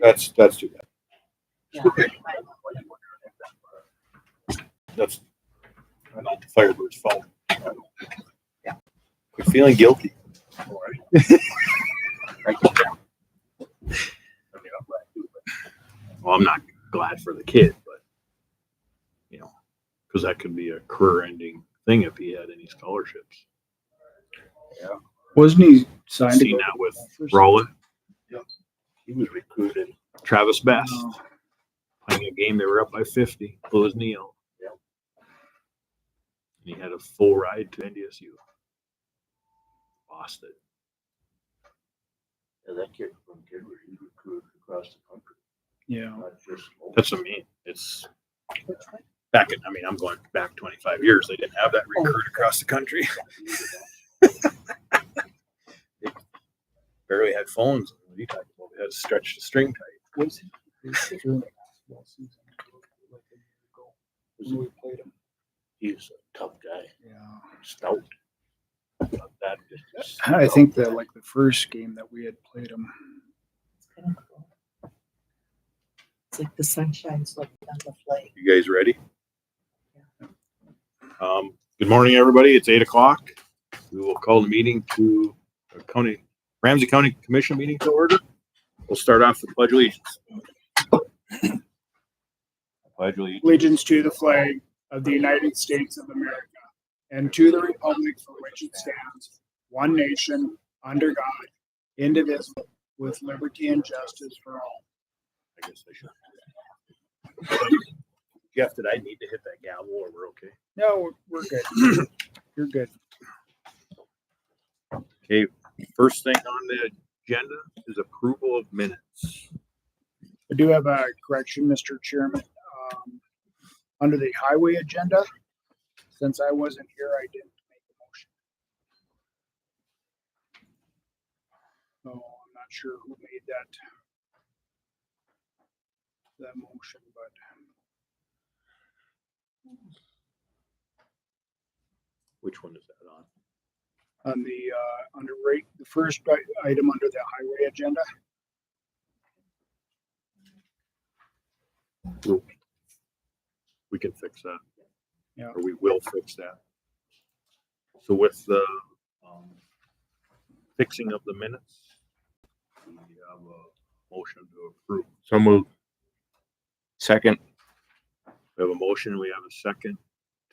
That's too bad. Yeah. That's not the Firebird's fault. Yeah. Quit feeling guilty. All right. Well, I'm not glad for the kid, but because that could be a career-ending thing if he had any scholarships. Yeah. Wasn't he signed? Seen that with Rolla. Yep. He was recruited. Travis Best. Playing a game, they were up by 50. Blew his knee out. Yep. And he had a full ride to NDSU. Lost it. Yeah, that kid from Kidwood, he recruited across the country. Yeah. That's what I mean. It's back in, I'm going back 25 years. They didn't have that recruit across the country. They barely had phones. What are you talking about? They had to stretch the string tight. We played him. He's a tough guy. Yeah. Stout. That I think that the first game that we had played him. It's kind of cool. It's like the sun shines like on the flag. You guys ready? Good morning, everybody. It's 8:00. We will call the meeting to Ramsey County Commission meeting to order. We'll start off with Pledge Allegiance. Pledge Allegiance to the flag of the United States of America and to the republic for which it stands, one nation, under God, indivisible, with liberty and justice for all. I guess I should. Jeff, did I need to hit that gavel or we're okay? No, we're good. You're good. Okay, first thing on the agenda is approval of minutes. I do have a correction, Mr. Chairman. Under the highway agenda, since I wasn't here, I didn't make a motion. So I'm not sure who made that motion, but Which one is that on? on the the first item under the highway agenda. We can fix that. Yeah. Or we will fix that. So with the fixing of the minutes, we have a motion to approve. So moved. Second. We have a motion, we have a second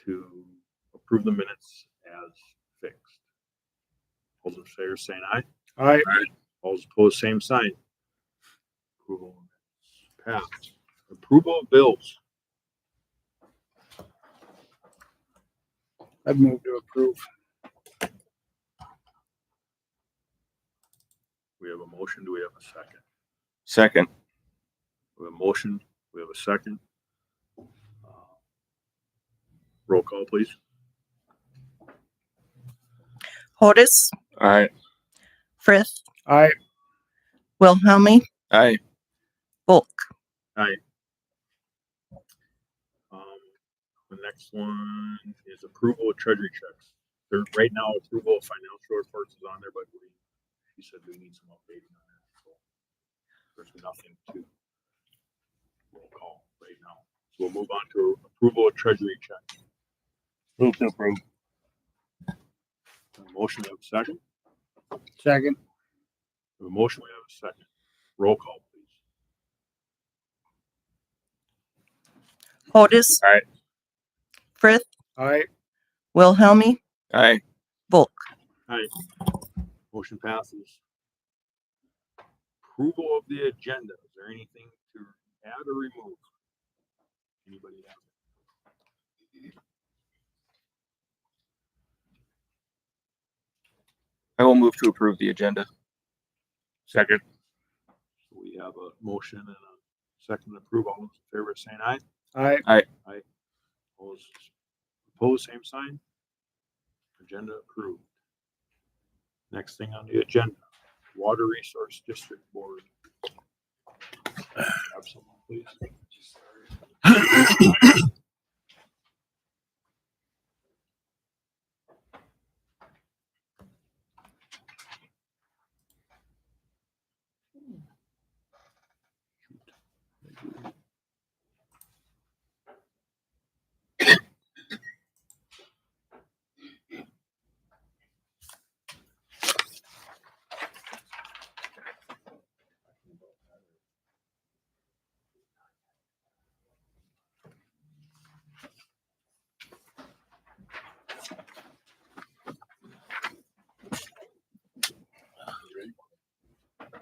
to approve the minutes as fixed. All those in favor saying aye. Aye. All those opposed, same sign. Approval passed. Approval of bills. I've moved to approve. We have a motion. Do we have a second? Second. We have a motion. We have a second. Roll call, please. Hodis, Aye. Frith, Aye. Wilhelmie, Aye. Volk. Aye. The next one is approval of treasury checks. Right now, approval of financial reports is on there, but she said we need some updating on that. So there's nothing to roll call right now. So we'll move on to approval of treasury checks. Move to approve. Motion, we have a second. Second. We have a motion, we have a second. Roll call, please. Hodis. Aye. Frith, Aye. Wilhelmie, Aye. Volk. Aye. Motion passes. Approval of the agenda. Is there anything to add or remove? Anybody have? I will move to approve the agenda. Second. We have a motion and a second to approve. All those in favor saying aye. Aye. Aye. Aye. Opposed, same sign. Agenda approved. Next thing on the agenda, Water Resource District Board. Have someone, please.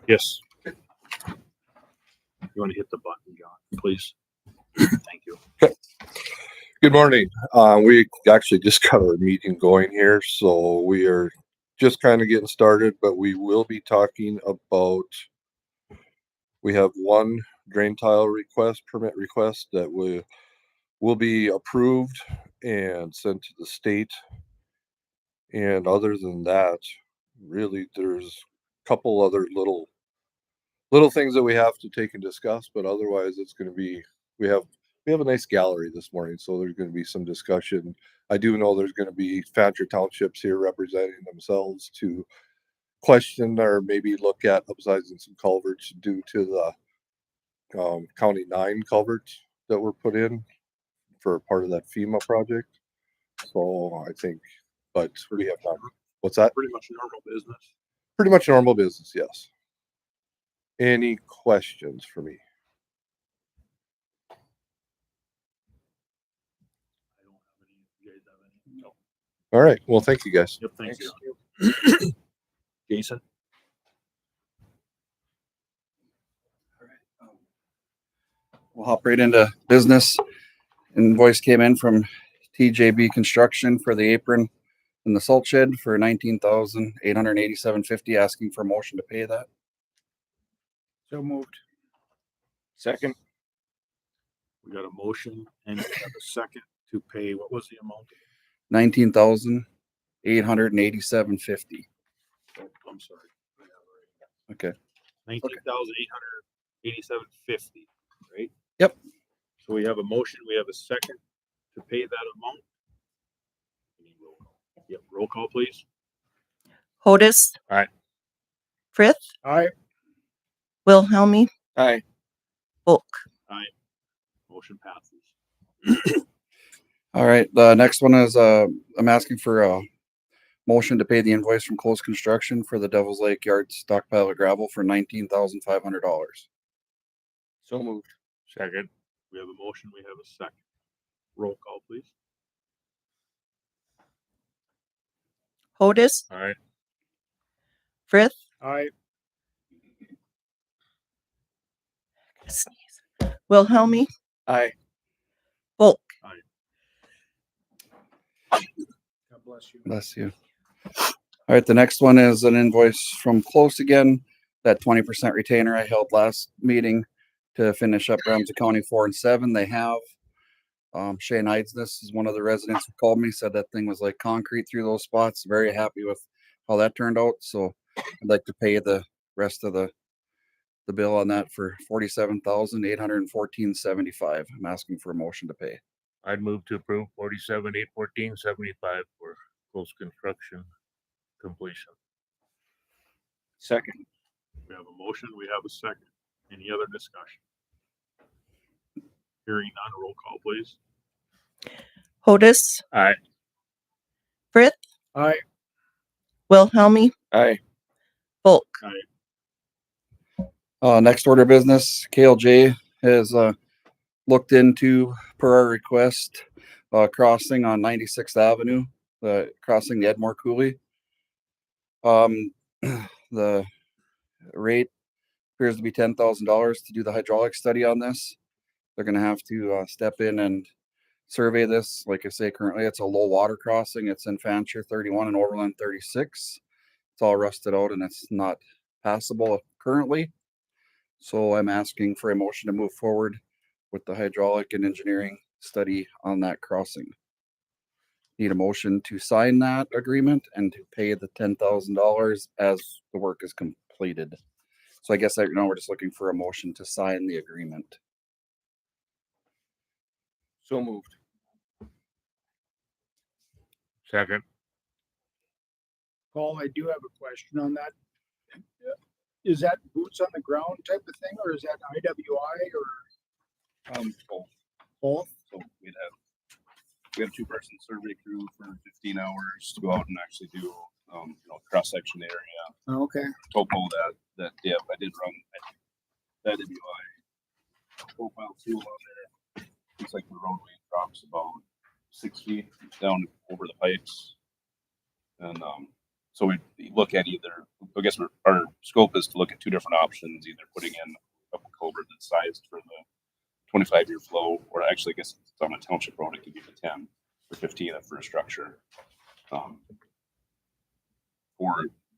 Yes. You want to hit the button, John, please? Thank you. Good morning. We actually just got our meeting going here, so we are just kind of getting started, but we will be talking about, we have one drain tile permit request that will be approved and sent to the state. And other than that, really, there's a couple other little things that we have to take and discuss, but otherwise it's going to be, we have a nice gallery this morning, so there's going to be some discussion. I do know there's going to be Fancher Townships here representing themselves to question or maybe look at upsizing some culverts due to the County 9 culverts that were put in for part of that FEMA project. So I think, but we have not. What's that? Pretty much normal business. Pretty much normal business, yes. Any questions for me? I don't have any. You guys have any? No. All right. Well, thank you guys. Yep, thanks. John. Jason? We'll hop right into business. Invoice came in from TJB Construction for the apron and the salt shed for $19,887.50, asking for a motion to pay that. So moved. Second. We got a motion and we have a second to pay, what was the amount? $19,887.50. Oh, I'm sorry. Okay. 19,887.50, right? Yep. So we have a motion, we have a second to pay that amount. We need roll call. Yep, roll call, please. Hodis. Aye. Frith, Aye. Wilhelmie, Aye. Bulk. Motion passes. All right. The next one is, I'm asking for a motion to pay the invoice from Close Construction for the Devil's Lake Yard stockpile of gravel for $19,500. So moved. Second. We have a motion, we have a second. Roll call, please. Hodis, Aye. Frith, Aye. Wilhelmie, Aye. Bulk. God bless you. Bless you. All right, the next one is an invoice from Close again, that 20% retainer I held last meeting to finish up Ramsey County 4 and 7. They have. Shane Eidsness is one of the residents who called me, said that thing was like concrete through those spots. Very happy with how that turned out. So I'd like to pay the rest of the bill on that for $47,814.75. I'm asking for a motion to pay. I'd move to approve 47,814.75 for close construction completion. Second. We have a motion, we have a second. Any other discussion? Hearing none, roll call, please. Hodis, Aye. Frith, Aye. Wilhelmie, Aye. Bulk. Next order of business, KLJ has looked into, per our request, crossing on 96th Avenue, crossing the Edmore Coulee. The rate appears to be $10,000 to do the hydraulic study on this. They're going to have to step in and survey this. Like I say, currently it's a low water crossing. It's in Fancher 31 and Overland 36. It's all rusted out and it's not passable currently. So I'm asking for a motion to move forward with the hydraulic and engineering study on that crossing. Need a motion to sign that agreement and to pay the $10,000 as the work is completed. So I guess we're just looking for a motion to sign the agreement. So moved. Second. Paul, I do have a question on that. Is that boots on the ground type of thing, or is that IWI or both? So we have 2-person survey crew for 15 hours to go out and actually do, cross section area, Okay. topo that dip. I did run that IWI profile tool on there. Looks like the roadway drops about 6 feet down over the pipes. And so we look at either, I guess our scope is to look at two different options, either putting in a culvert that's sized for the 25-year flow, or actually, I guess it's on a township road, it could be the 10 or 15 for a structure. Or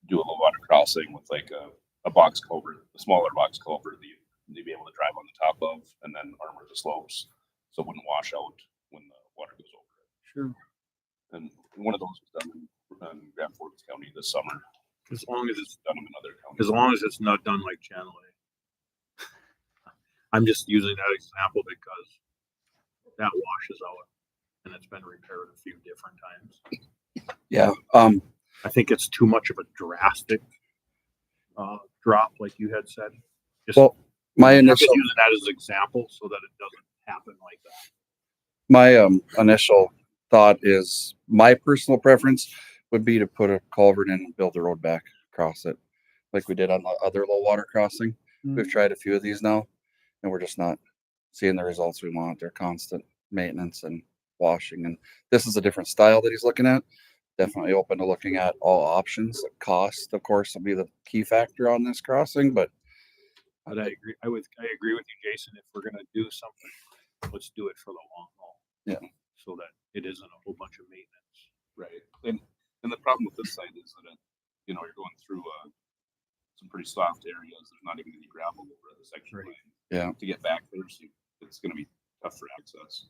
do a low water crossing with like a box culvert, a smaller box culvert that you'd be able to drive on the top of, and then armor the slopes so it wouldn't wash out when the water goes over it. Sure. And one of those was done in Grand Forks County this summer. As long as it's Done them in other counties. As long as it's not done like Channel A. I'm just using that example because that washes out and it's been repaired a few different times. Yeah. I think it's too much of a drastic drop, like you had said. Just, Well, my I'm just initial using that as an example so that it doesn't happen like that. my initial thought is my personal preference would be to put a culvert in and build the road back across it, like we did on the other low water crossing. We've tried a few of these now, and we're just not seeing the results we want. They're constant maintenance and washing, and this is a different style that he's looking at. Definitely open to looking at all options. Cost, of course, will be the key factor on this crossing, but But I agree. I agree with you, Jason. If we're gonna do something, let's do it for the long haul. Yeah. So that it isn't a whole bunch of maintenance. Right. And the problem with this site is that you're going through some pretty soft areas. There's not even any gravel over the section Right. line. Yeah. To get back there, so it's going to be tough for access.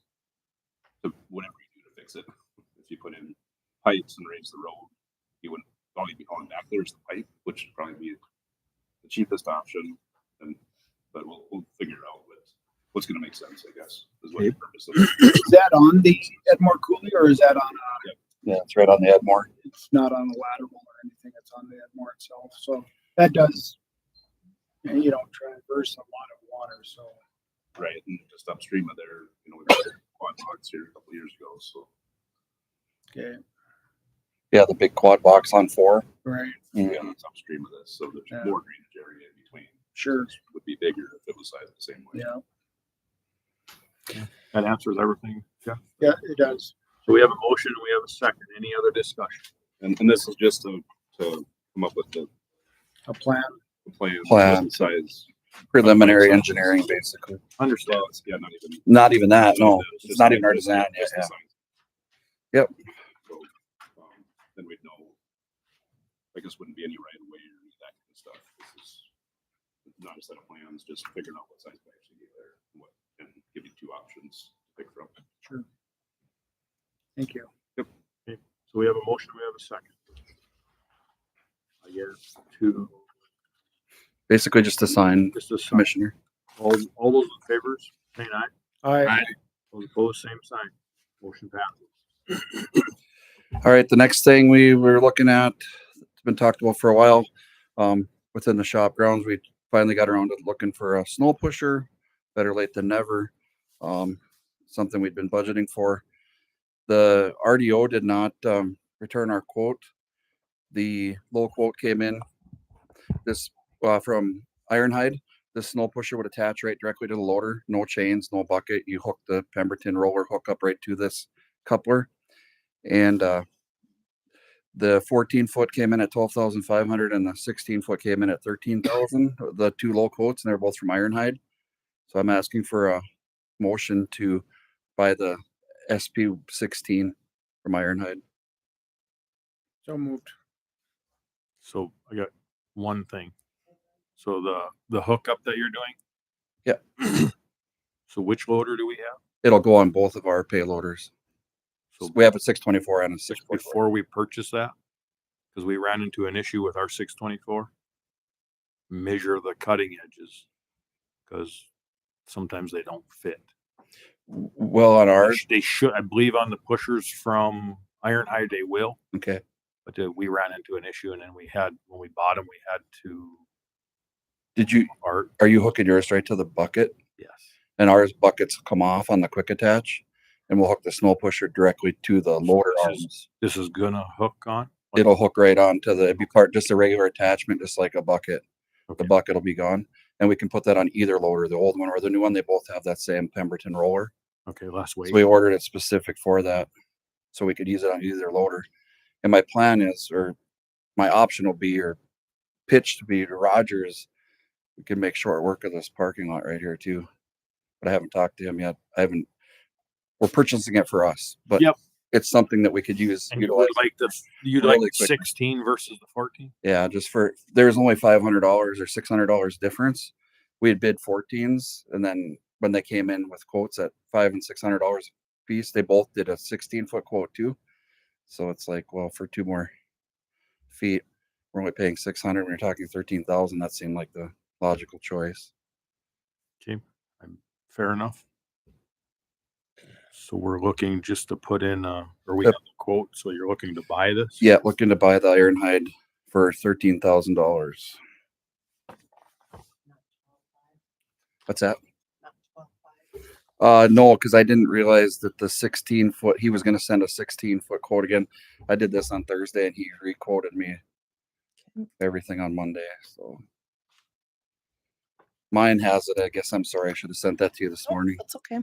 So whatever you do to fix it, if you put in pipes and raise the road, you wouldn't. All you'd be hauling back there is the pipe, which would probably be the cheapest option. But we'll figure it out. But what's going to make sense, I guess, is what the purpose of it. Is that on the Edmore Coulee or is that on, yeah, it's right on the Edmore. it's not on the lateral or anything, it's on the Edmore itself, so that does, traverse a lot of water, so. Right, and just upstream of there, we got quad box here a couple years ago. So Okay, Yeah, the big quad box on 4. right, yeah, it's upstream of this, so there's Yeah. more drainage area in between. sure, It would be bigger if it was sized the same way. yeah, That answers everything. Yeah. yeah, it does. So we have a motion. We have a second. Any other discussion? And this is just to come up with the A plan, Plan. size. Preliminary engineering, basically. Understand. Well, it's, not even. Not even that. No, It's it's just not like even our this, design yet. just the Yeah. size. Yep. So, then we'd know. I guess wouldn't be any right of way or any of that kind of stuff. This is not a set of plans, just figuring out what size to actually get there, and give you two options to pick from. sure. Thank you. So we have a motion. We have a second. I guess to Basically, just to sign just a sign. commissioner. All those in favors, saying aye. Aye. Those opposed, same sign. Motion passes. All right, the next thing we were looking at, it's been talked about for a while. Within the shop grounds, we finally got around to looking for a snow pusher. Better late than never. Something we'd been budgeting for. The RDO did not return our quote. The low quote came in this from Ironhide. This snow pusher would attach right directly to the loader. No chains, no bucket. You hook the Pemberton roller hook up right to this coupler. And the 14-foot came in at 12,500 and the 16-foot came in at 13,000. The two low quotes, and they're both from Ironhide. So I'm asking for a motion to buy the SP16 from Ironhide. So moved. So I got one thing. So the hookup that you're doing. Yeah. So which loader do we have? It'll go on both of our payloaders. So We have a 624 and a 644. before we purchase that, because we ran into an issue with our 624, measure the cutting edges, because sometimes they don't fit. Well, on ours, They should, I believe, on the pushers from Ironhide they will, okay. but we ran into an issue, and then when we bought them, we had to. Are you hooking yours right to the bucket? Yes. And ours buckets come off on the quick attach, and we'll hook the snow pusher directly to the loader arms. This is gonna hook on. It'll hook right onto it'd be just a regular attachment, just like a bucket. Okay. The bucket will be gone, and we can put that on either loader, the old one or the new one. They both have that same Pemberton roller. Okay, last week. So we ordered it specific for that, so we could use it on either loader. And my plan is, or my option will be, or pitch to be to Rogers, we can make short work of this parking lot right here too. But I haven't talked to him yet. We're purchasing it for us, but Yep. it's something that we could use. And you utilize would like you'd really like quickly. 16 versus the 14? Yeah, there's only $500 or $600 difference. We had bid 14s, and then when they came in with quotes at $500 and $600 a piece, they both did a 16-foot quote too. So it's like, well, for 2 more feet, we're only paying 600. When you're talking 13,000, that seemed like the logical choice. Okay, fair enough. So we're looking just to put in, or we have the quote, so you're looking to buy this? Yeah, looking to buy the Ironhide for $13,000. What's that? No, because I didn't realize that the 16-foot, he was going to send a 16-foot quote again. I did this on Thursday and he re-quoted me everything on Monday. So mine has it. I guess I'm sorry. I should have sent that to you this morning. That's okay.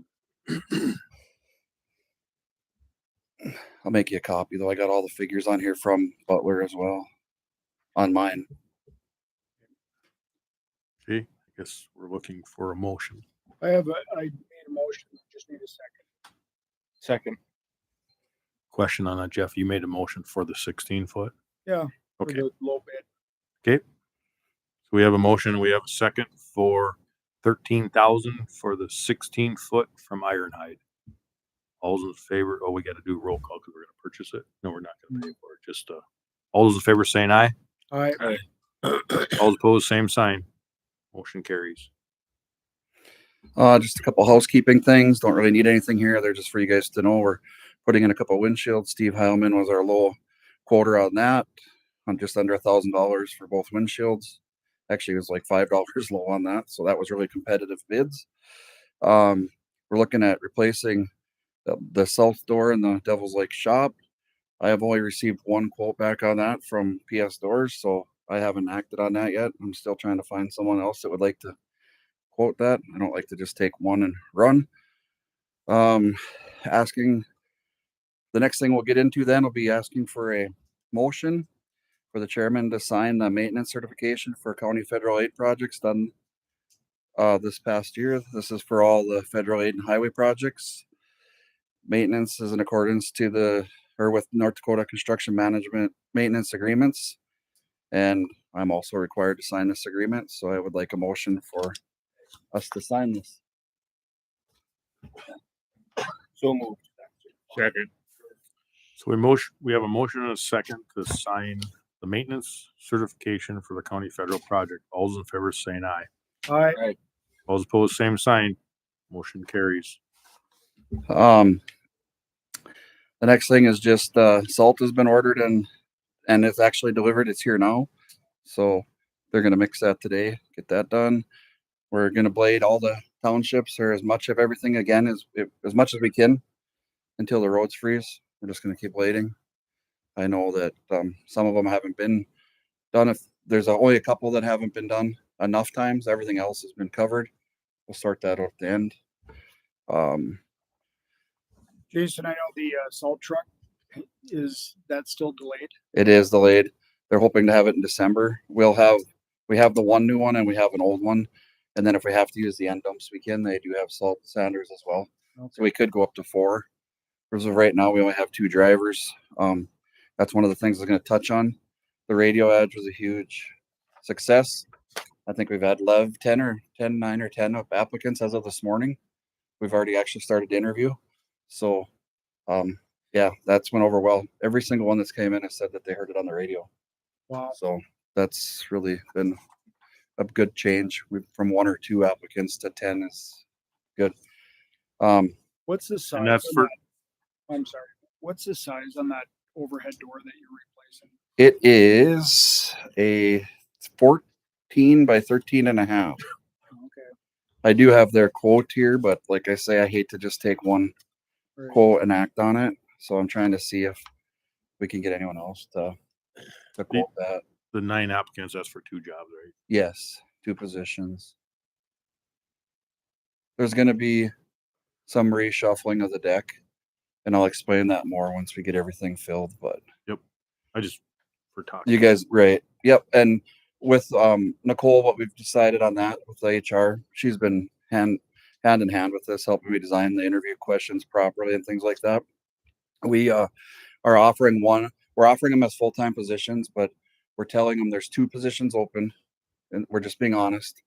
I'll make you a copy though. I got all the figures on here from Butler as well on mine. Okay, I guess we're looking for a motion. I made a motion, just need a second. Second. Question on that, Jeff. You made a motion for the 16-foot? Yeah. For Okay, the low bid. okay. So we have a motion, we have a second for 13,000 for the 16-foot from Ironhide. All's in favor, we gotta do a roll call because we're gonna purchase it. No, we're not gonna pay for it, just, all those in favor saying aye. All right. All opposed, same sign. Motion carries. Just a couple housekeeping things. Don't really need anything here. They're just for you guys to know. We're putting in a couple windshields. Steve Heilman was our low quoter on that, on just under $1,000 for both windshields. Actually, it was like $5 low on that, so that was really competitive bids. We're looking at replacing the south door in the Devil's Lake shop. I have only received 1 quote back on that from PS Doors, so I haven't acted on that yet. I'm still trying to find someone else that would like to quote that. I don't like to just take one and run. Asking, the next thing we'll get into then will be asking for a motion for the chairman to sign the maintenance certification for county federal aid projects done this past year. This is for all the federal aid and highway projects. Maintenance is in accordance to with North Dakota Construction Management maintenance agreements. And I'm also required to sign this agreement. So I would like a motion for us to sign this. So moved. Second. So we have a motion and a second to sign the maintenance certification for the county federal project. All those in favor saying aye. All right. All those opposed, same sign. Motion carries. The next thing is just salt has been ordered and it's actually delivered. It's here now. So they're going to mix that today, get that done. We're going to blade all the townships or as much of everything again as much as we can until the roads freeze. We're just going to keep blading. I know that some of them haven't been done. If there's only a couple that haven't been done enough times, everything else has been covered. We'll sort that out at the end. Jason, I know the salt truck, is that still delayed? It is delayed. They're hoping to have it in December. We have the one new one and we have an old one. And then if we have to use the end dumps, we can. They do have salt sanders as well. Okay. So we could go up to 4. As of right now, we only have 2 drivers. That's one of the things I was going to touch on. The radio edge was a huge success. I think we've had 9 or 10 applicants as of this morning. We've already actually started to interview. So, yeah, that's went over well. Every single one that's came in has said that they heard it on the radio. Wow. So that's really been a good change. From 1 or 2 applicants to 10 is good. What's the size? And that's on for, that? I'm sorry. What's the size on that overhead door that you're replacing? It is a 14 by 13 and a half. Okay. I do have their quote here, but like I say, I hate to just take one Right. quote and act on it. So I'm trying to see if we can get anyone else to quote that. the 9 applicants, that's for 2 jobs, right? Yes, 2 positions. There's going to be some reshuffling of the deck, and I'll explain that more once we get everything filled. But I just, for talking. you guys, right? Yep. And with Nicole, what we've decided on that with the HR, she's been hand in hand with this, helping me design the interview questions properly and things like that. We are offering we're offering them as full-time positions, but we're telling them there's 2 positions open, and we're just being honest.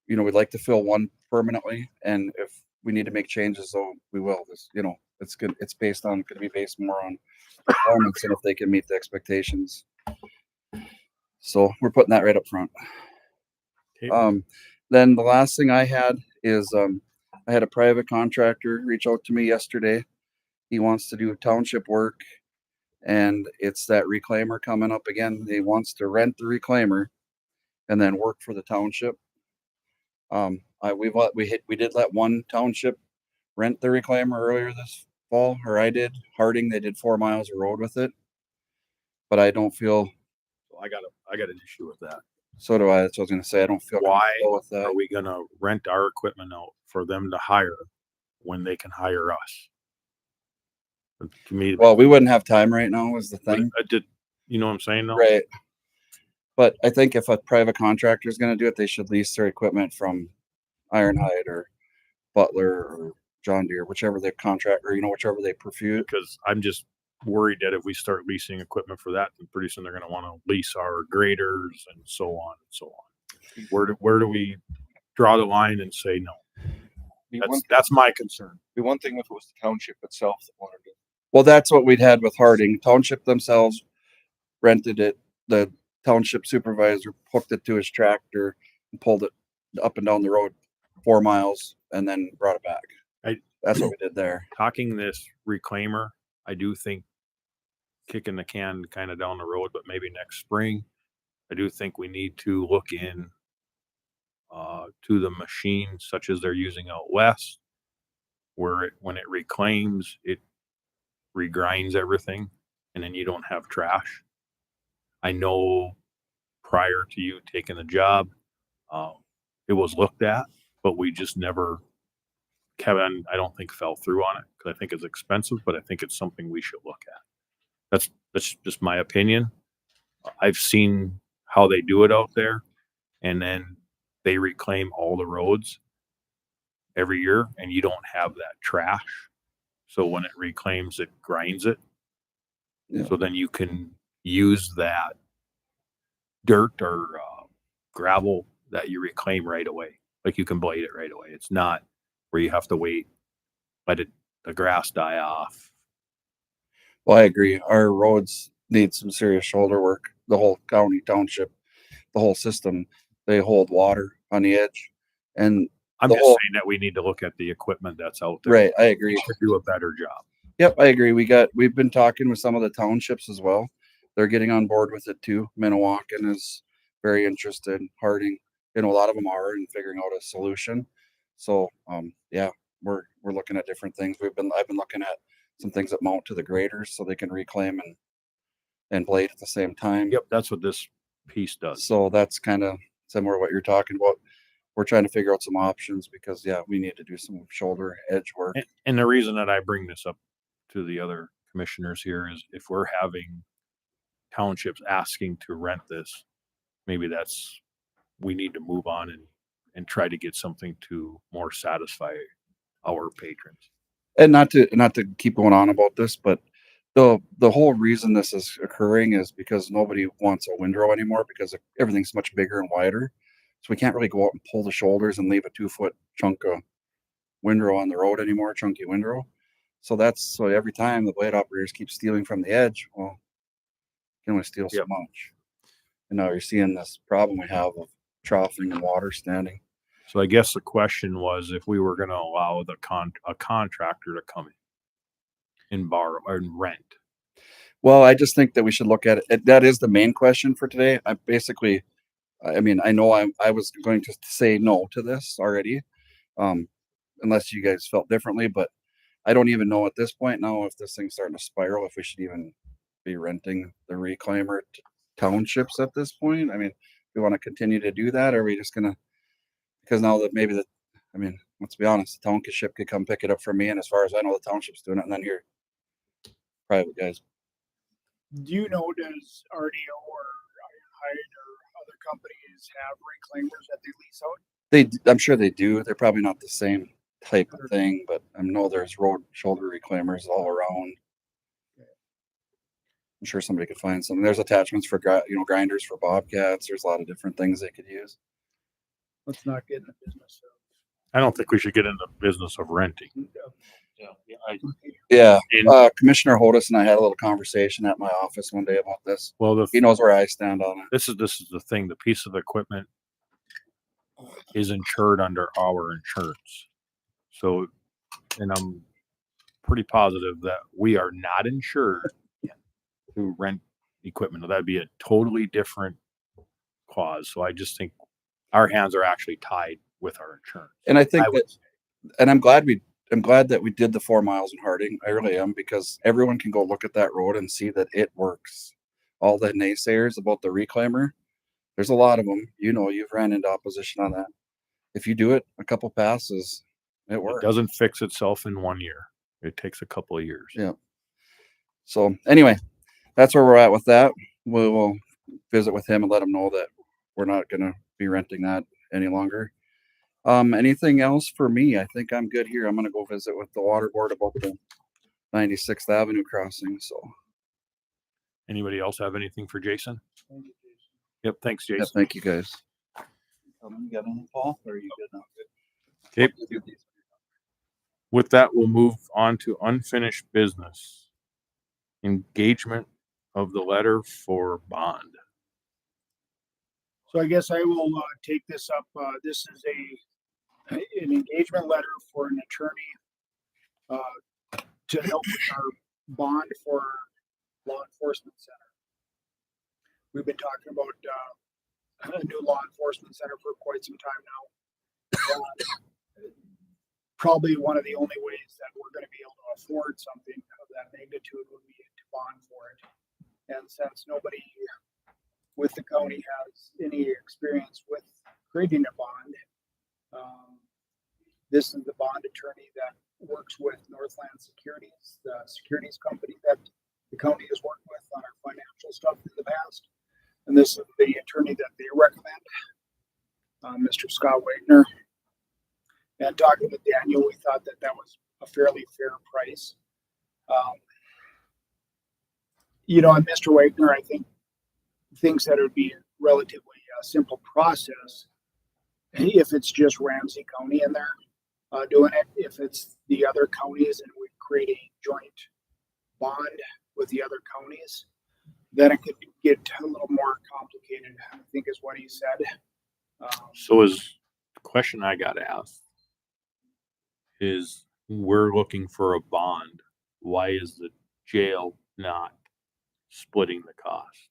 We'd like to fill one permanently, and if we need to make changes, so we will. This, it's good. It's going to be based more on performance and if they can meet the expectations. So we're putting that right up front. Okay. Then the last thing I had is I had a private contractor reach out to me yesterday. He wants to do township work, and it's that reclaimer coming up again. He wants to rent the reclaimer and then work for the township. We did let one township rent the reclaimer earlier this fall, or I did. Harding, they did 4 miles of road with it, but I don't feel. I got an issue with that. So do I. That's what I was going to say. I don't feel Why comfortable with that. are we gonna rent our equipment out for them to hire when they can hire us? To me, Well, we wouldn't have time right now is the thing. you know what I'm saying though? Right. But I think if a private contractor is going to do it, they should lease their equipment from Ironhide or Butler or John Deere, whichever they contract, or whichever they prefer. Because I'm just worried that if we start leasing equipment for that, then pretty soon they're gonna want to lease our graders and so on and so on. Where do we draw the line and say no? That's my concern. Be one thing if it was the township itself that wanted to. Well, that's what we'd had with Harding. Township themselves rented it. The township supervisor hooked it to his tractor and pulled it up and down the road 4 miles and then brought it back. That's what we did there. Talking this reclaimer, I do think kicking the can kind of down the road, but maybe next spring, I do think we need to look in to the machine such as they're using out west, where when it reclaims, it regrinds everything, and then you don't have trash. I know prior to you taking the job, it was looked at, but we just never. Kevin, I don't think fell through on it because I think it's expensive, but I think it's something we should look at. That's just my opinion. I've seen how they do it out there, and then they reclaim all the roads every year, and you don't have that trash. So when it reclaims, it grinds it. Yeah. So then you can use that dirt or gravel that you reclaim right away. Like you can blade it right away. It's not where you have to wait, let the grass die off. Well, I agree. Our roads need some serious shoulder work. The whole county, township, the whole system, they hold water on the edge. And I'm just saying that we need to look at the equipment that's out there. right, I agree. To do a better job. Yep, I agree. We've been talking with some of the townships as well. They're getting on board with it too. Minnewacan is very interested. Harding, a lot of them are in figuring out a solution. So, yeah, we're looking at different things. I've been looking at some things that mount to the graders so they can reclaim and blade at the same time. Yep, that's what this piece does. So that's kind of similar to what you're talking about. We're trying to figure out some options because we need to do some shoulder edge work. And the reason that I bring this up to the other commissioners here is if we're having townships asking to rent this, maybe we need to move on and try to get something to more satisfy our patrons. And not to keep going on about this, but the whole reason this is occurring is because nobody wants a windrow anymore because everything's much bigger and wider. So we can't really go out and pull the shoulders and leave a 2-foot chunk of windrow on the road anymore, chunky windrow. So every time the blade operators keep stealing from the edge, well, you can only steal so much. And now you're seeing this problem we have of troughing and water standing. So I guess the question was if we were going to allow a contractor to come in and borrow and rent. Well, I just think that we should look at it. That is the main question for today. I know I was going to say no to this already, unless you guys felt differently, but I don't even know at this point now if this thing's starting to spiral, if we should even be renting the reclaimer to townships at this point. I mean, we want to continue to do that, or are we just going to, because now that let's be honest, the township could come pick it up from me, and as far as I know, the township's doing it, and then you're private guys. Do you know, does RDO or Ironhide or other companies have reclaimers that they lease out? I'm sure they do. They're probably not the same type of thing, but I know there's road shoulder reclaimers all around. I'm sure somebody could find something. There's attachments for grinders for bobcats. There's a lot of different things they could use. Let's not get in the business I don't think we should get in the business of renting. Yeah. And- Commissioner Hodis and I had a little conversation at my office one day about this. Well, He knows where I stand on it. this is the thing. The piece of equipment is insured under our insurance. So, and I'm pretty positive that we are not insured to rent equipment. Now, that'd be a totally different cause. So I just think our hands are actually tied with our insurance. And I think I would that, and I'm glad that we did the 4 miles in Harding. I really am, because everyone can go look at that road and see that it works. All the naysayers about the reclaimer, there's a lot of them. You've ran into opposition on that. If you do it a couple passes, it It works. doesn't fix itself in 1 year. It takes a couple of years. Yeah. So anyway, that's where we're at with that. We will visit with him and let him know that we're not going to be renting that any longer. Anything else for me? I think I'm good here. I'm going to go visit with the water board about the 96th Avenue crossing. So Anybody else have anything for Jason? Yep. Thanks, yeah, Jason. thank you guys. You got anything, Paul? Or are you good now? Okay. With that, we'll move on to unfinished business. Engagement of the letter for bond. So I guess I will take this up. This is an engagement letter for an attorney to help with our bond for law enforcement center. We've been talking about a new law enforcement center for quite some time now. Probably one of the only ways that we're going to be able to afford something of that magnitude would be to bond for it. And since nobody with the county has any experience with creating a bond, this is the bond attorney that works with Northland Securities, the securities company that the county has worked with on our financial stuff in the past. And this is the attorney that they recommend, Mr. Scott Wagner. And talking with Daniel, we thought that that was a fairly fair price. And Mr. Wagner, I think, thinks that it would be a relatively simple process if it's just Ramsey County in there doing it. If it's the other counties and we create a joint bond with the other counties, then it could get a little more complicated, I think is what he said. So is the question I got asked is, we're looking for a bond. Why is the jail not splitting the cost?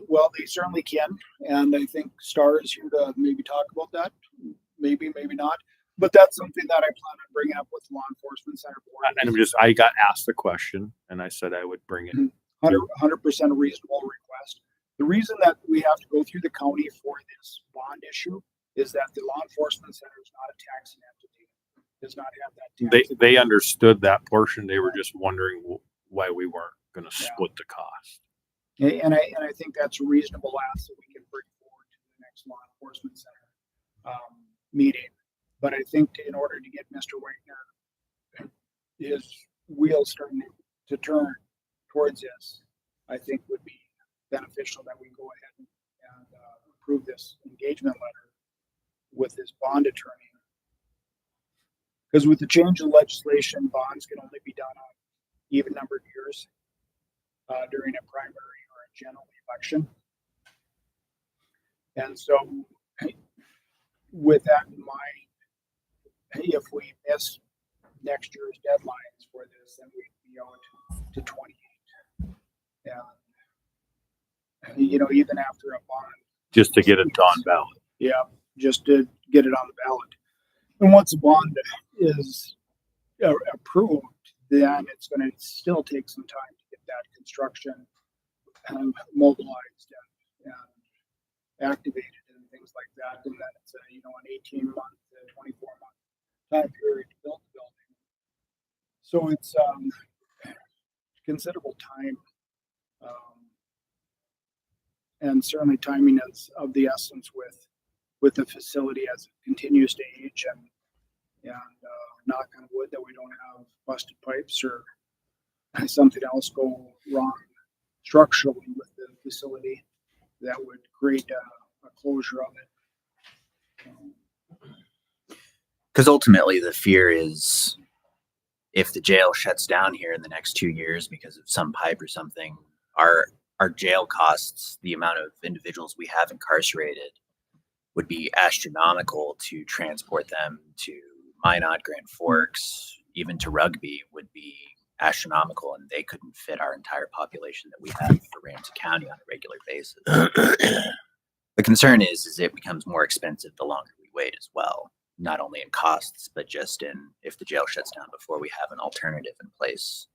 Well, they certainly can. And I think Star is here to maybe talk about that. Maybe, maybe not. But that's something that I plan on bringing up with law enforcement center board. And I got asked the question and I said I would bring it. 100% reasonable request. The reason that we have to go through the county for this bond issue is that the law enforcement center is not a taxing entity. Does not have that tax. They understood that portion. They were just wondering why we weren't going to split the cost. And I think that's a reasonable ask that we can bring forward to the next law enforcement center meeting. But I think in order to get Mr. Wagner, his wheels starting to turn towards this, I think would be beneficial that we go ahead and approve this engagement letter with this bond attorney. Because with the change in legislation, bonds can only be done on even numbered years during a primary or a general election. And so with that in mind, if we miss next year's deadlines for this, then we'd be out to 28. And, even after a bond. Just to get it on ballot. Yeah, just to get it on the ballot. And once a bond is approved, then it's going to still take some time to get that construction mobilized and activated and things like that. And then it's an 18-month to 24-month time period to build the building. So it's considerable time. And and certainly timing is of the essence with the facility as it continues to age, and knock on wood that we don't have busted pipes or something else go wrong structurally with the facility that would create a closure of it. Because ultimately the fear is if the jail shuts down here in the next 2 years because of some pipe or something, our jail costs, the amount of individuals we have incarcerated, would be astronomical. To transport them to Minot, Grand Forks, even to Rugby would be astronomical, and they couldn't fit our entire population that we have for Ramsey County on a regular basis. The concern is it becomes more expensive the longer we wait as well, not only in costs, but just in if the jail shuts down before we have an alternative in place.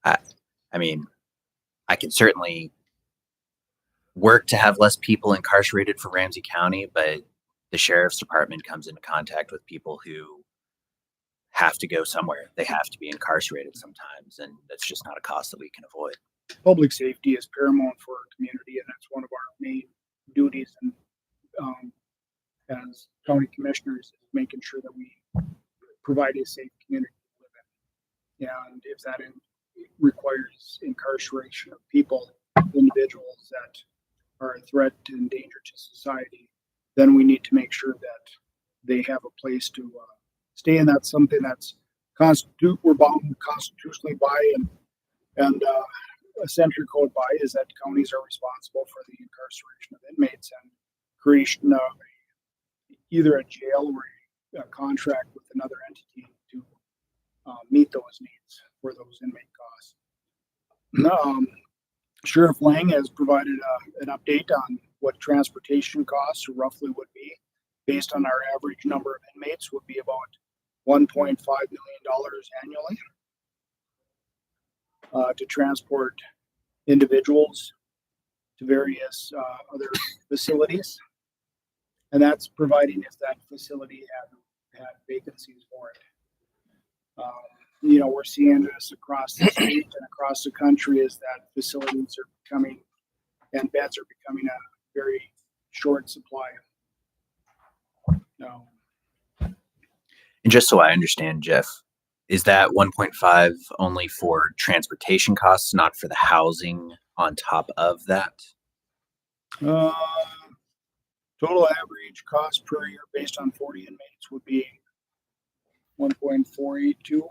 I mean, I can certainly work to have less people incarcerated for Ramsey County, but the sheriff's department comes into contact with people who have to go somewhere. They have to be incarcerated sometimes, and that's just not a cost that we can avoid. Public safety is paramount for our community, and that's one of our main duties. And as county commissioners, making sure that we provide a safe community to live in. And if that requires incarceration of people, individuals that are a threat and danger to society, then we need to make sure that they have a place to stay in. That's something that's we're bound constitutionally by, and a century code by, is that counties are responsible for the incarceration of inmates and creation of either a jail or a contract with another entity to meet those needs for those inmate costs. Sheriff Lang has provided an update on what transportation costs roughly would be based on our average number of inmates, would be about $1.5 million annually to transport individuals to various other facilities. And that's providing if that facility had vacancies for it. We're seeing this across the state and across the country, is that facilities are becoming, and beds are becoming, a very short supply. And just so I understand, Jeff, is that 1.5 only for transportation costs, not for the housing on top of that? Total average cost per year based on 40 inmates would be 1.482.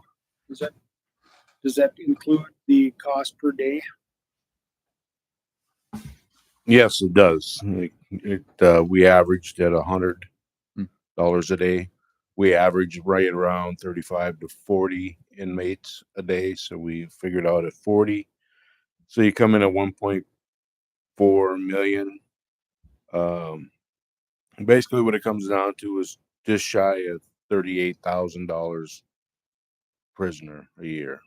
Does that include the cost per day? Yes, it does. We averaged at $100 a day. We average right around 35 to 40 inmates a day. So we figured out at 40. So you come in at 1.4 million. Basically what it comes down to is just shy of $38,000 prisoner a year.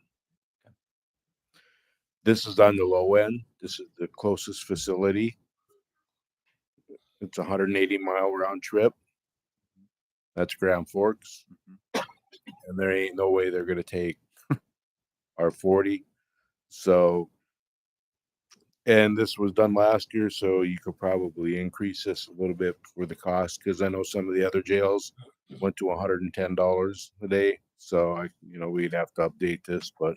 This is on the low end. This is the closest facility. It's a 180-mile round trip. That's Grand Forks. And there ain't no way they're going to take our 40. So, and this was done last year, so you could probably increase this a little bit for the cost, because I know some of the other jails went to $110 a day. So, we'd have to update this, but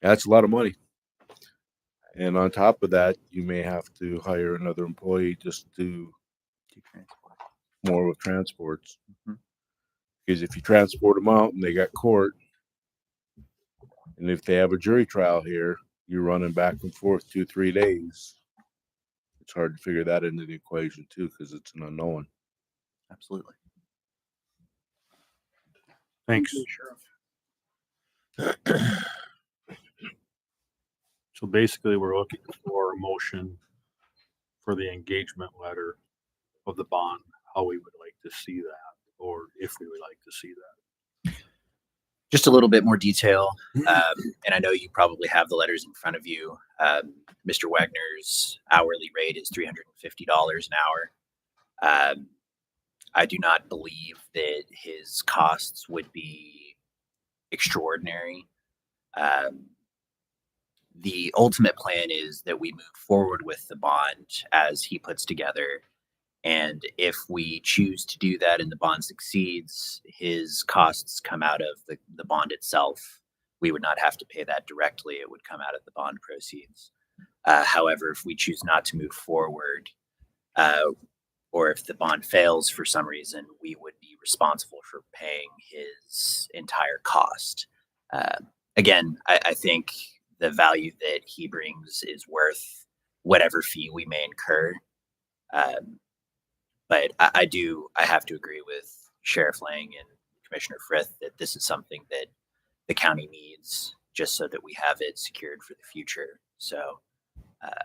that's a lot of money. And on top of that, you may have to hire another employee just to do more with transports. Because if you transport them out and they got court, and if they have a jury trial here, you're running back and forth 2-3 days. It's hard to figure that into the equation too, because it's an unknown. Absolutely. Thanks. So basically, we're looking for a motion for the engagement letter of the bond, how we would like to see that, or if we would like to see that. Just a little bit more detail. And I know you probably have the letters in front of you. Mr. Wagner's hourly rate is $350 an hour. I do not believe that his costs would be extraordinary. the ultimate plan is that we move forward with the bond as he puts together. And if we choose to do that and the bond succeeds, his costs come out of the bond itself. We would not have to pay that directly. It would come out of the bond proceeds. However, if we choose not to move forward, or if the bond fails for some reason, we would be responsible for paying his entire cost. Again, I think the value that he brings is worth whatever fee we may incur. But I have to agree with Sheriff Lang and Commissioner Frith that this is something that the county needs just so that we have it secured for the future. So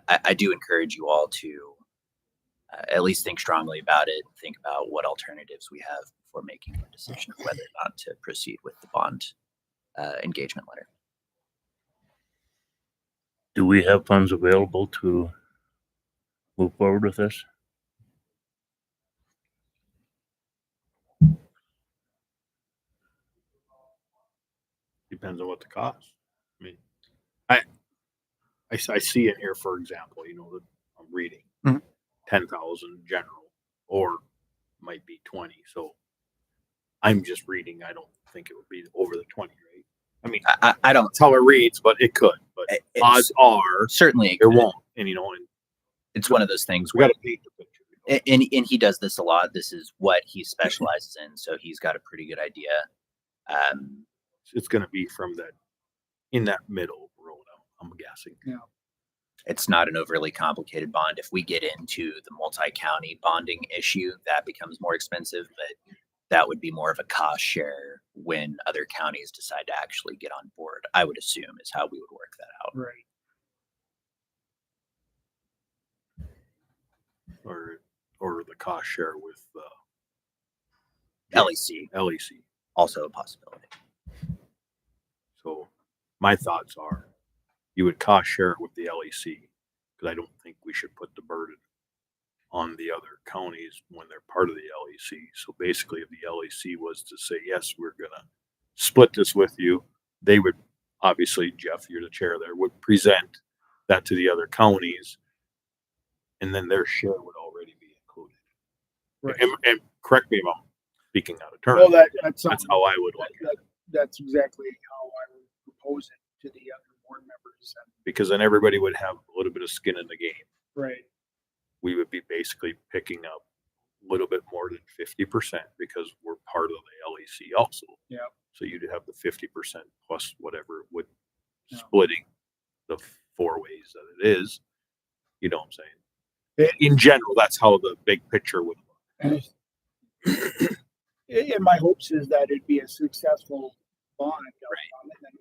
I do encourage you all to at least think strongly about it, think about what alternatives we have before making a decision of whether or not to proceed with the bond engagement letter. Do we have funds available to move forward with this? Depends on what the cost. I mean, I see in here, for example, you know, that I'm reading 10,000 general, or might be 20. So I'm just reading. I don't think it would be over the 20, right? I mean, I don't. That's how it reads, but it could. But odds are certainly it won't. And you know, and it's one of those things we where got to paint the picture. You know? and he does this a lot. This is what he specializes in, so he's got a pretty good idea. It's going to be from that in that middle road, I'm guessing. Yeah. It's not an overly complicated bond. If we get into the multi-county bonding issue, that becomes more expensive, but that would be more of a cost share when other counties decide to actually get on board, I would assume, is how we would work that out. Right. Or the cost share with LEC, also a possibility. So my thoughts are you would cost share it with the LEC, because I don't think we should put the burden on the other counties when they're part of the LEC. So basically, if the LEC was to say, yes, we're going to split this with you, they would, obviously, Jeff, you're the chair there, would present that to the other counties, and then their share would already be included. Right. And correct me if I'm speaking out of turn. Well, that's how I would look at it. That's exactly how I would propose it to the other board members. Because then everybody would have a little bit of skin in the game. Right. We would be basically picking up a little bit more than 50% because we're part of the LEC also. Yeah. So you'd have the 50% plus whatever it would splitting the 4 ways that it is. You know what I'm saying? In general, that's how the big picture would look. And my hopes is that it'd be a successful bond. Right. And then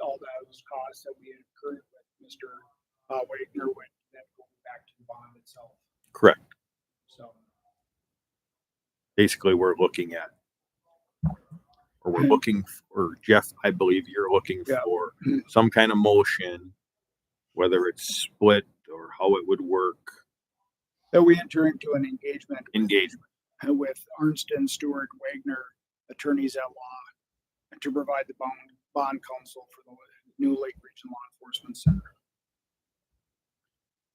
all those costs that we incurred with Mr. Wagner would then go back to the bond itself. Correct. So basically, we're looking at, or Jeff, I believe you're looking for some kind of motion, whether it's split or how it would work. That we enter into an engagement with Arnston, Stewart, Wagner, attorneys at law, and to provide the bond counsel for the new Lake Region Law Enforcement Center.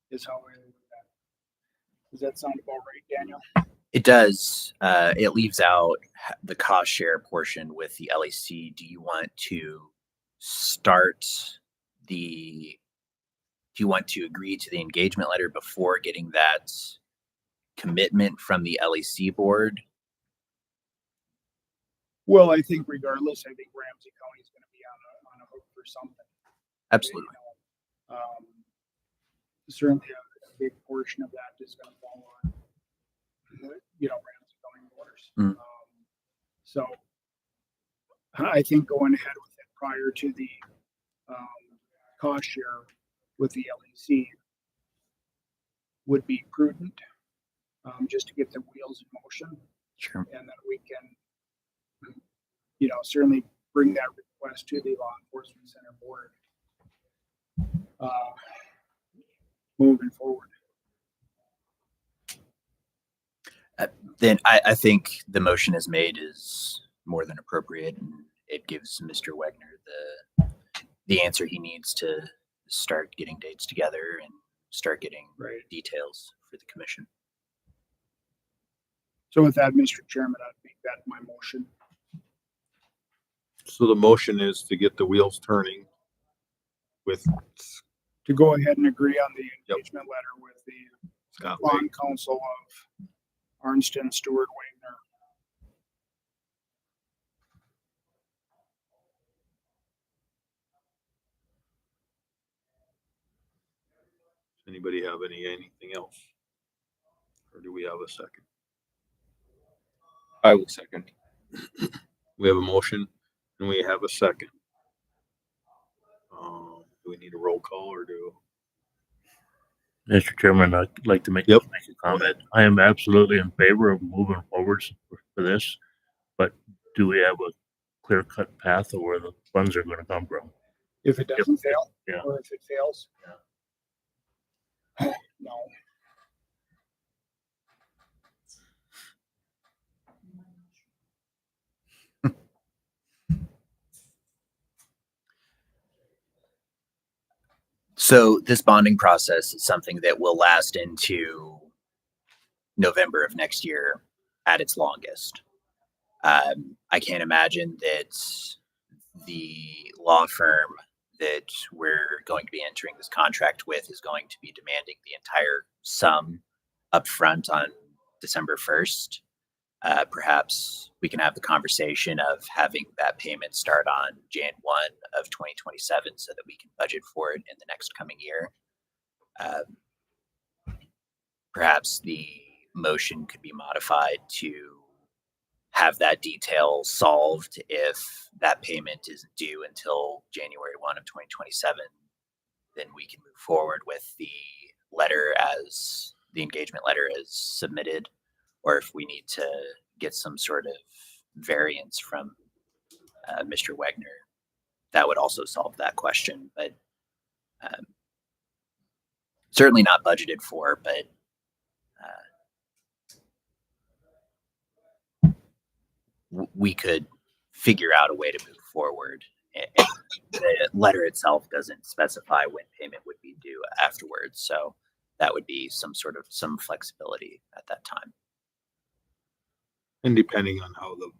Is how I look at that. Does that sound about right, Daniel? It does. It leaves out the cost share portion with the LEC. Do you want to agree to the engagement letter before getting that commitment from the LEC board? Well, I think regardless, I think Ramsey County is going to be on a hook for something. Absolutely. Certainly a big portion of that is going to fall on, Ramsey County voters. So I think going ahead with it prior to the cost share with the LEC would be prudent, just to get the wheels in motion. Sure. And then we can, certainly bring that request to the Law Enforcement Center board moving forward. Then I think the motion is made is more than appropriate, and it gives Mr. Wagner the answer he needs to start getting dates together and start getting Right. details for the commission. So with that, Mr. Chairman, I'd make that my motion. So the motion is to get the wheels turning with To go ahead and agree on the Yep. engagement letter with the Scott bond council of Arnston, Stewart, Wagner. Anybody have anything else? Or do we have a second? I will second. We have a motion and we have a second. Do we need a roll call or do? Mr. Chairman, I'd like to make Yep. a comment. I am absolutely in favor of moving forwards for this, but do we have a clear-cut path of where the funds are gonna come from? If it doesn't fail, Yeah. or if it fails. No. So this bonding process is something that will last into November of next year at its longest. I can't imagine that the law firm that we're going to be entering this contract with is going to be demanding the entire sum upfront on December 1st. Perhaps we can have the conversation of having that payment start on Jan 1 of 2027 so that we can budget for it in the next coming year. Perhaps the motion could be modified to have that detail solved if that payment isn't due until January 1 of 2027. Then we can move forward with the letter as the engagement letter is submitted, or if we need to get some sort of variance from Mr. Wagner, that would also solve that question. But certainly not budgeted for, but we could figure out a way to move forward. And the letter itself doesn't specify when payment would be due afterwards, so that would be some flexibility at that time. And depending on how the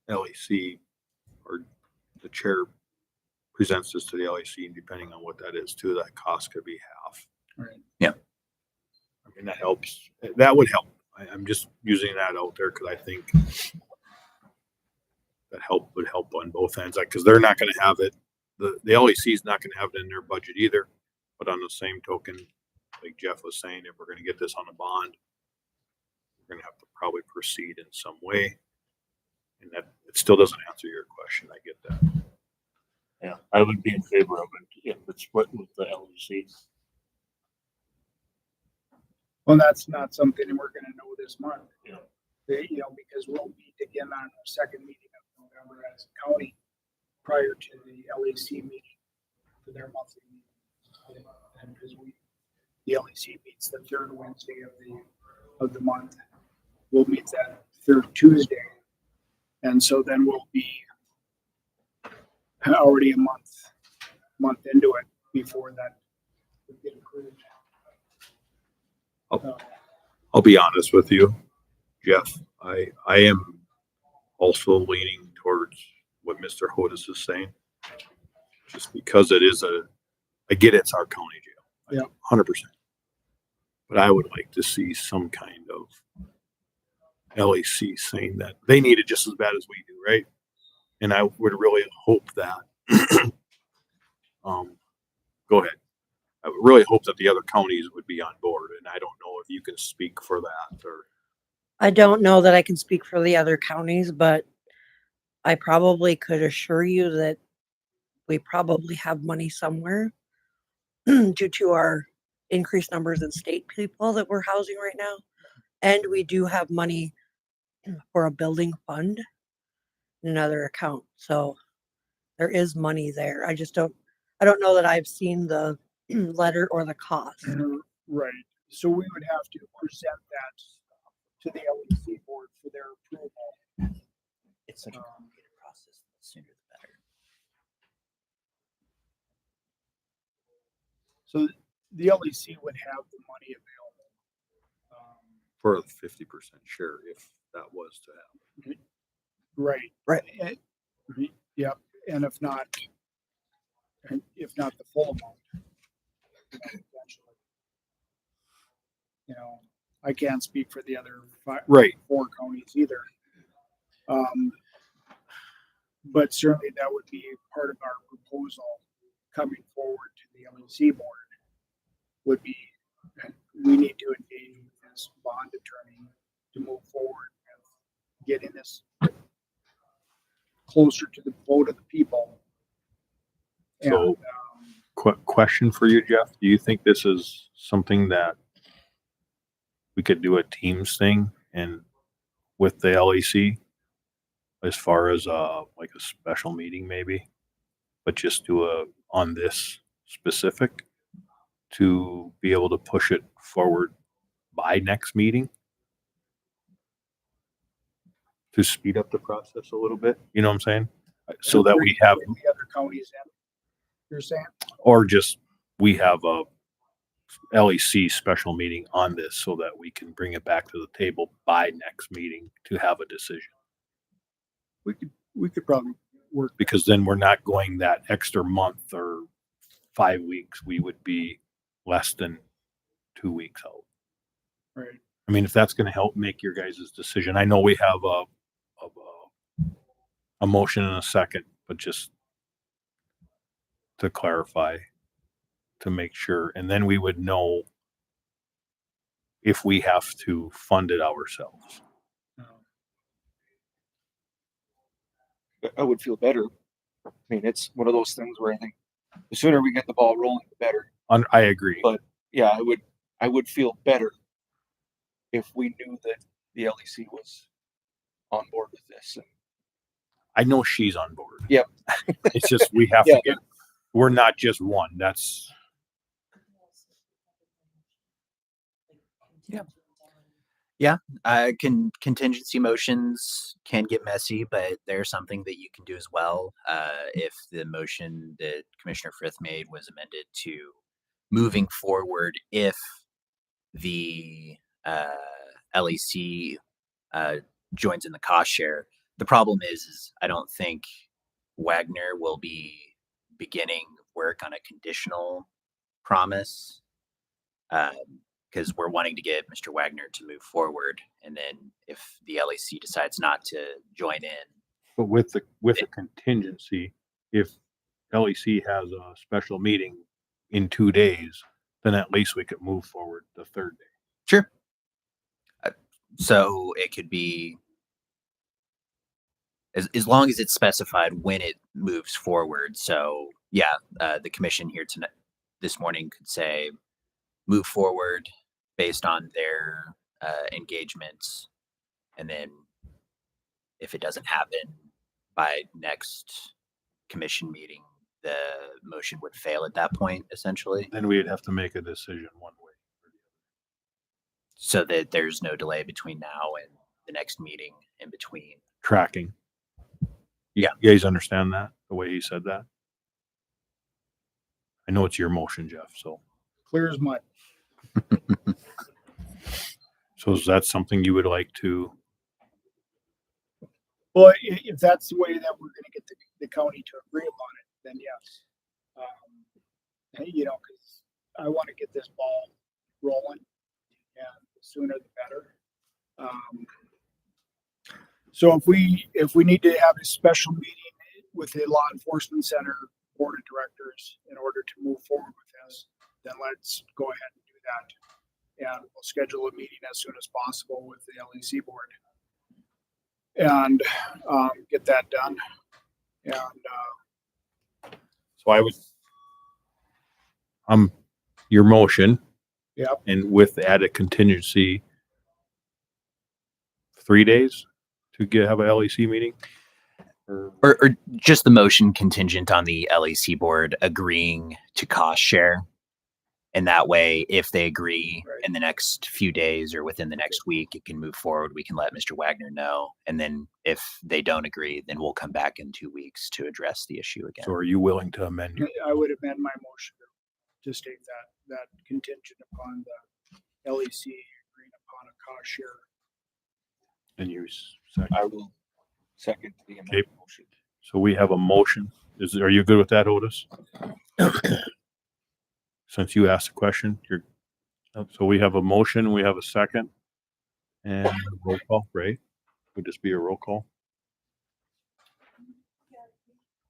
LEC or the chair presents this to the LEC, and depending on what that is too, that cost could be half. Right. Yeah. I mean, that helps. That would help. I'm just using that out there because I think that would help on both ends. Like, because they're not going to have it. The LEC is not going to have it in their budget either. But on the same token, like Jeff was saying, if we're going to get this on a bond, we're going to have to probably proceed in some way. And that it still doesn't answer your question. I get that. Yeah, I would be in favor of it if it's split with the LEC. Well, that's not something we're gonna know this month. Yeah. Because we'll meet again on our second meeting of November as a county prior to the LEC meeting for their monthly meeting. And because the LEC meets the third Wednesday of the month, we'll meet that third Tuesday. And so then we'll be already a month into it before that would get approved. I'll be honest with you, Jeff. I am also leaning towards what Mr. Hodis is saying, just because it is I get it's our county jail, Yeah, 100%. But I would like to see some kind of LEC saying that they need it just as bad as we do, right? And I would really hope that. Go ahead. I would really hope that the other counties would be on board, and I don't know if you can speak for that or. I don't know that I can speak for the other counties, but I probably could assure you that we probably have money somewhere due to our increased numbers in state people that we're housing right now. And we do have money for a building fund in another account. So there is money there. I don't know that I've seen the letter or the cost. right. So we would have to present that to the LEC board for their approval. It's such a complicated process. The sooner the better. So the LEC would have the money available. For a 50% share, if that was to happen. Right. Right. Yep. And if not the full amount. Eventually. You know, I can't speak for the other Right. 4 counties either. But certainly that would be part of our proposal coming forward to the LEC board would be, we need to engage with this bond attorney to move forward with getting this closer to the vote of the people. So, question for you, Jeff. Do you think this is something that we could do a Teams thing and with the LEC as far as like a special meeting maybe, but just do a on this specific to be able to push it forward by next meeting to speed up the process a little bit? You know what I'm saying? So that we have the other counties in, you're saying? or just we have a LEC special meeting on this so that we can bring it back to the table by next meeting to have a decision. We could probably work Because then we're not going that extra month or 5 weeks. We would be less than 2 weeks out. right. I mean, if that's going to help make your guys' decision, I know we have a motion and a second, but just to clarify, to make sure, and then we would know if we have to fund it ourselves. I would feel better. I mean, it's one of those things where I think the sooner we get the ball rolling, the better. I agree. But yeah, I would feel better if we knew that the LEC was on board with this. I know she's on board. Yep. It's just we have Yeah. to get. We're not just one. That's Yeah, contingency motions can get messy, but there's something that you can do as well. If the motion that Commissioner Frith made was amended to moving forward, if the LEC joins in the cost share, the problem is I don't think Wagner will be beginning work on a conditional promise. Because we're wanting to get Mr. Wagner to move forward, and then if the LEC decides not to join in, but with a contingency, if LEC has a special meeting in 2 days, then at least we could move forward the third day. sure. So it could be as long as it's specified when it moves forward. So yeah, the commission here tonight, this morning, could say move forward based on their engagements, and then if it doesn't happen by next commission meeting, the motion would fail at that point, essentially, Then we'd have to make a decision one way. so that there's no delay between now and the next meeting in between. Tracking. Yeah. You guys understand that, the way he said that? I know it's your motion, Jeff, so. Clear as mud. So is that something you would like to? Well, if that's the way that we're going to get the county to agree upon it, then yes. You know, because I want to get this ball rolling, and the sooner the better. So if we need to have a special meeting with the Law Enforcement Center Board of Directors in order to move forward with this, then let's go ahead and do that. And we'll schedule a meeting as soon as possible with the LEC board and get that done. And So I would, your motion. Yep. And with added contingency, 3 days to have a LEC meeting? Or just the motion contingent on the LEC board agreeing to cost share. And that way, if they agree in the next few days or within the next week, it can move forward. We can let Mr. Wagner know. And then if they don't agree, then we'll come back in 2 weeks to address the issue again. So are you willing to amend? I would amend my motion to state that contingent upon the LEC agreeing upon a cost share. And you second. I will second the Okay. motion. So we have a motion. Are you good with that, Otis? Since you asked the question, so we have a motion, we have a second, and a roll call, Ray? Would this be a roll call?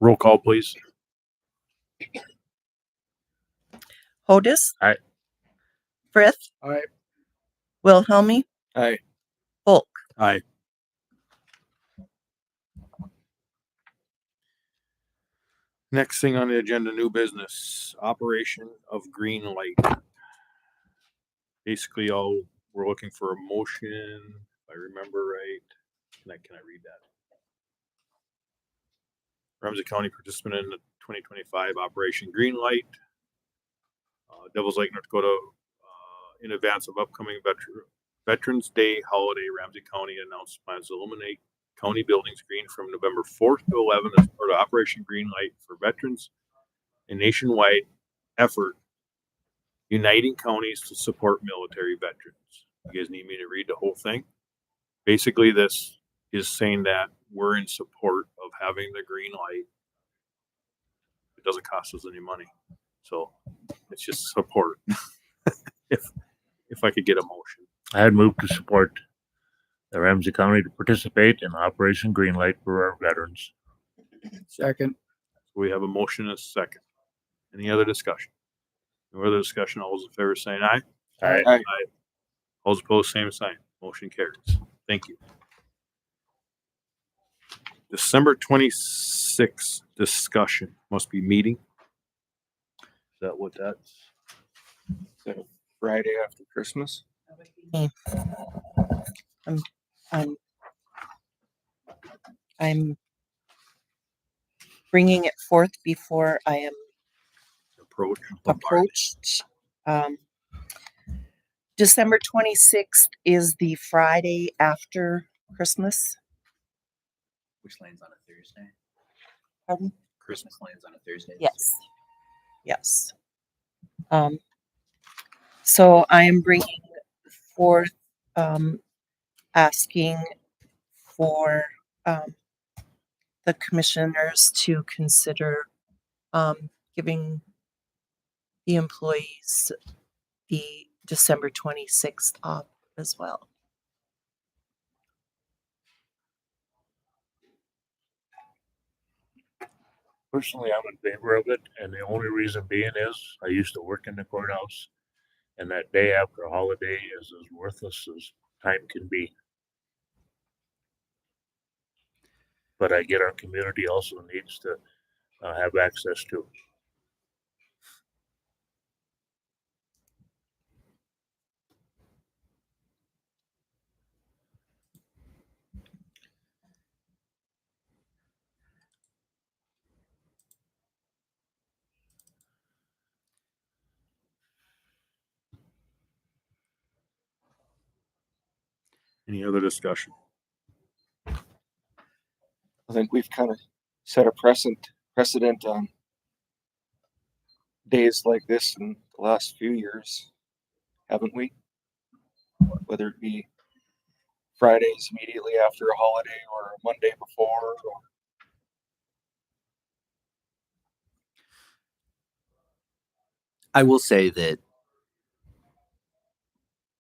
Roll call, please. Hodis. Aye. Frith. All right, Wilhelmie. Aye. Bulk. Aye. Next thing on the agenda, new business, operation of green light. Basically, we're looking for a motion, if I remember right. Can I read that? Ramsey County participant in the 2025 Operation Green Light. Devils Lake, North Dakota, in advance of upcoming Veterans Day holiday, Ramsey County announced plans to illuminate county buildings green from November 4th to 11th as part of Operation Green Light for veterans, a nationwide effort uniting counties to support military veterans. You guys need me to read the whole thing? Basically, this is saying that we're in support of having the green light. It doesn't cost us any money. So it's just support. if I could get a motion. I'd move to support the Ramsey County to participate in Operation Greenlight for our veterans. second. We have a motion and a second. Any other discussion? No other discussion. All those in favor saying aye. Aye. Aye. All those opposed, same sign. Motion carries. Thank you. December 26th discussion must be meeting. Is that what that's? Is that a Friday after Christmas? I'm bringing it forth before I am approached. December 26th is the Friday after Christmas. Which lands on a Thursday? Pardon? Christmas lands on a Thursday. Yes. Yes. So I am bringing forth, asking for the commissioners to consider giving the employees the December 26th off as well. Personally, I'm in favor of it, and the only reason being is I used to work in the courthouse, and that day after a holiday is as worthless as time can be. But I get our community also needs to have access to. Any other discussion? I think we've kind of set a precedent on days like this in the last few years, haven't we? Whether it be Fridays immediately after a holiday or Monday before. I will say that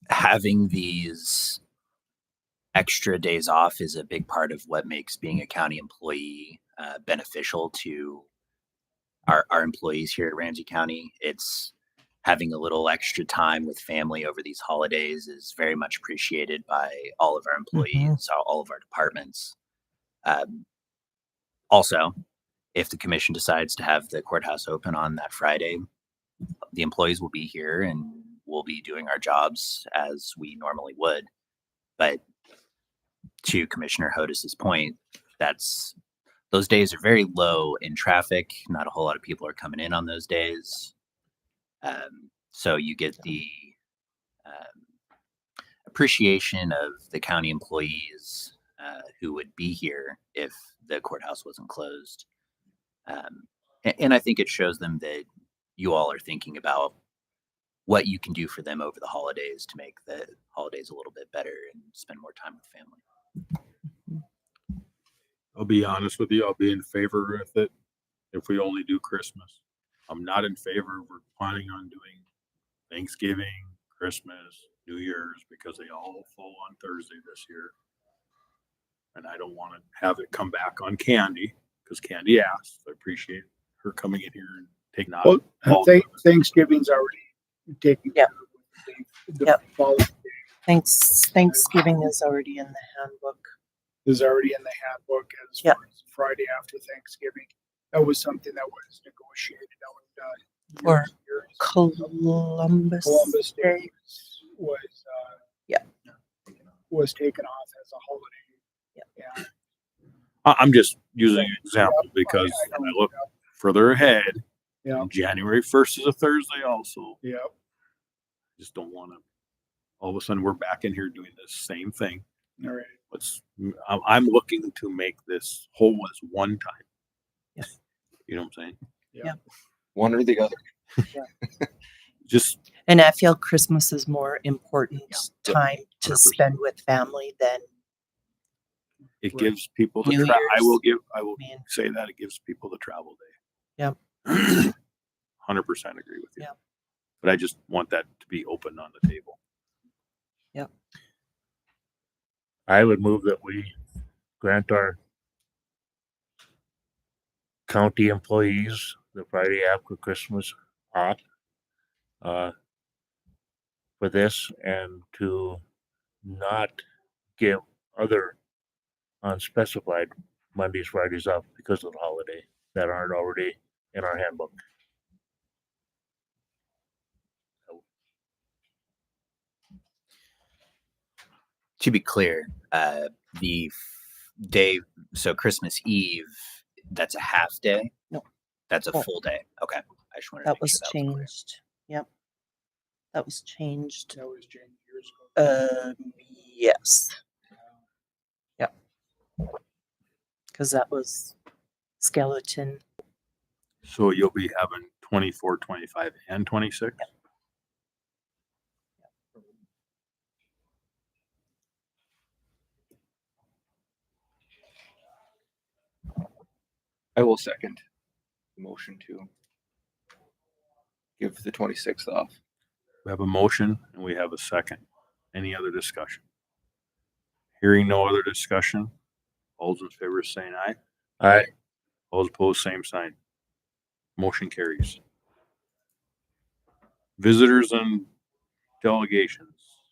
having these extra days off is a big part of what makes being a county employee beneficial to our employees here at Ramsey County. It's having a little extra time with family over these holidays is very much appreciated by all of our employees, all of our departments. Also, if the commission decides to have the courthouse open on that Friday, the employees will be here and we'll be doing our jobs as we normally would. But to Commissioner Hodis's point, those days are very low in traffic. Not a whole lot of people are coming in on those days. So you get the appreciation of the county employees who would be here if the courthouse wasn't closed. And I think it shows them that you all are thinking about what you can do for them over the holidays to make the holidays a little bit better and spend more time with family. I'll be honest with you, I'll be in favor with it if we only do Christmas. I'm not in favor. We're planning on doing Thanksgiving, Christmas, New Year's, because they all fall on Thursday this year. And I don't want to have it come back on Candy, because Candy asked. I appreciate her coming in here and taking out. Well, Thanksgiving's already taken care of. The following Thanksgiving is already in the handbook. is already in the handbook as far as Friday after Thanksgiving. That was something that was negotiated out. For Columbus Day was taken off as a holiday. Yeah. I'm just using an example because when I look further ahead, January 1st is a Thursday also. Yeah. Just don't want to, all of a sudden we're back in here doing the same thing. All right. I'm looking to make this whole as one time. Yeah. You know what I'm saying? Yeah. One or the other. Just, and I feel Christmas is more important time to 100%. spend with family than it gives people the New I will Man. say that it gives people the travel day. Yep. 100% agree with you. Yep. But I just want that to be open on the table. Yep. I would move that we grant our county employees the Friday after Christmas off for this, and to not give other unspecified Mondays, Fridays off because of the holiday that aren't already in our handbook. To be clear, the day, so Christmas Eve, that's a half day? No. That's a full day. Okay. I just wanted to that make was sure that changed. Yep. That was changed. That was changed years ago. Yes. Yep. Because that was skeleton. So you'll be having 24, 25, and 26? Yep. I will second the motion to give the 26th off. We have a motion and we have a second. Any other discussion? Hearing no other discussion, all those in favor saying aye. Aye. All opposed, same sign. Motion carries. Visitors and delegations.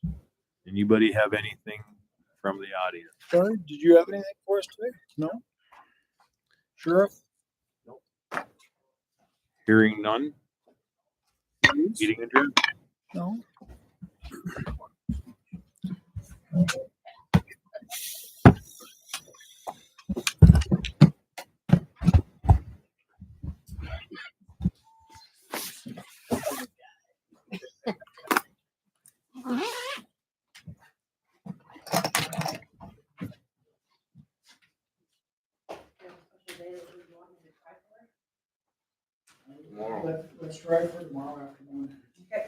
Anybody have anything from the audience? Sorry, did you have anything for us today? No? Sheriff? Hearing none. Meeting adjourned. No. Let's try for tomorrow afternoon. Okay.